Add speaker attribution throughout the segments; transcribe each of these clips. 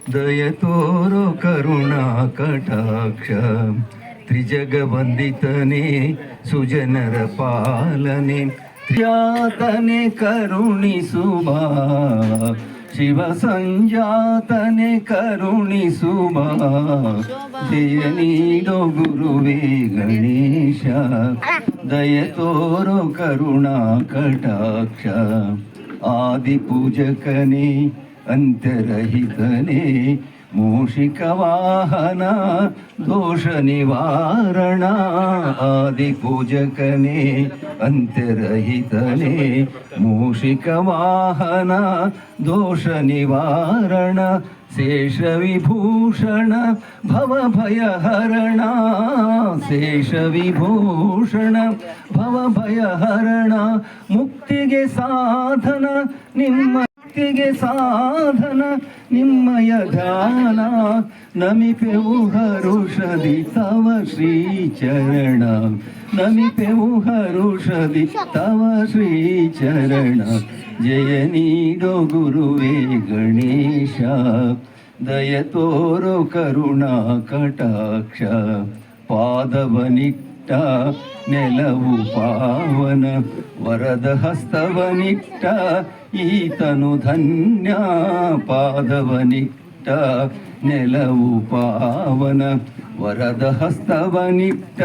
Speaker 1: ದಯ ತೋರೋ ಕರುಣಾ ಕಟಾಕ್ಷ ತ್ರಿಜಗವಂದಿತನೇ ಸುಜನರ ಪಾಲನೆ ತ್ರಿಯಾತನೆ ಕರುಣಿಸುವ ಶಿವ ಸಂಜಾತನೆ ಕರುಣಿಸುವ ಜಯ ನೀಡೋ ಗುರುವೇ ಗಣೇಶ ದಯ ತೋರೋ ಕರುಣಾ ಕಟಾಕ್ಷ ಆದಿಪೂಜಕನೇ ಅಂತರಹಿತನೇ ಮೂಷಿಕ ವಾಹನ ದೋಷ ನಿವಾರಣ ಆದಿಪೂಜಕನೇ ಅಂತರಹಿತನೇ ಮೂಷಿಕ ವಾಹನ ದೋಷ ನಿವಾರಣ ಶೇಷ ವಿಭೂಷಣ ಭವಭಯಹರಣ ಶೇಷ ವಿಭೂಷಣ ಭವಭಯಹರಣ ಮುಕ್ತಿಗೆ ಸಾಧನ ಮುಕ್ತಿಗೆ ಸಾಧನ ನಿಮ್ಮಯ ಧ್ಯಾನ ನಮಿಪೆವು ಹರುಷದಿ ತವ ಶ್ರೀಚರಣ ನಮಿಪೆವು ಹರುಷದಿ ತವ ಶ್ರೀಚರಣ ಜಯ ನೀಡೋ ಗುರುವೇ ಗಣೇಶ ದಯ ತೋರೋ ಕರುಣಾ ಕಟಾಕ್ಷ ಪಾದವನಿಟ್ಟ ನೆಲವು ಪಾವನ ವರದ ಹಸ್ತವನಿಟ್ಟ ಈತನು ಧನ್ಯ ಪಾದವನಿಟ್ಟ ನೆಲವು ಪಾವನ ವರದ ಹಸ್ತವನಿಟ್ಟ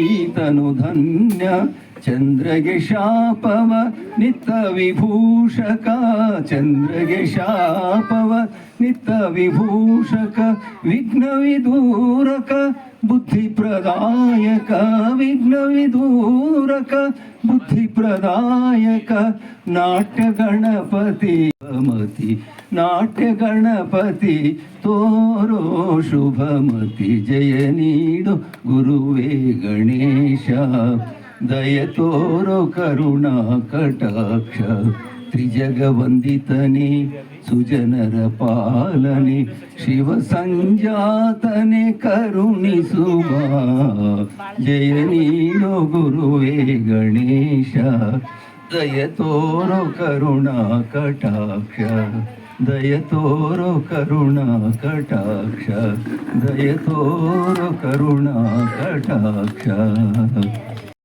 Speaker 1: ಈತನು ಧನ್ಯ ಚಂದ್ರಗೆ ಶಾಪವ ನಿತ್ತ ವಿಭೂಷಕ ಚಂದ್ರಗೆ ಶಾಪವ ನಿತ್ತ ವಿಭೂಷಕ ವಿಘ್ನ ವಿದೂರಕ ಬುದ್ಧಿ ಪ್ರದಾಯಕ ವಿಘ್ನ ವಿದೂರಕ ಬುದ್ಧಿ ಪ್ರದಾಯಕ ನಾಟ್ಯ ಗಣಪತಿ ಮತಿ ನಾಟ್ಯ ಗಣಪತಿ ತೋರೋ ಶುಭಮತಿ ಜಯ ನೀಡು ಗುರುವೇ ಗಣೇಶ ದಯ ತೋರೋ ಕರುಣಾ ಕಟಾಕ್ಷ ತ್ರಿಜಗವಂದಿತನೇ ಸುಜನರ ಪಾಲನೆ ಶಿವ ಸಂಜಾತನೆ ಕರುಣಿಸುವ ಜಯ ನೀಡೋ ಗುರುವೇ ಗಣೇಶ ದಯ ತೋರೋ ಕರುಣಾ ಕಟಾಕ್ಷ ದಯ ತೋರೋ ಕರುಣಾ ಕಟಾಕ್ಷ ದಯ ತೋರೋ ಕರುಣಾ ಕಟಾಕ್ಷ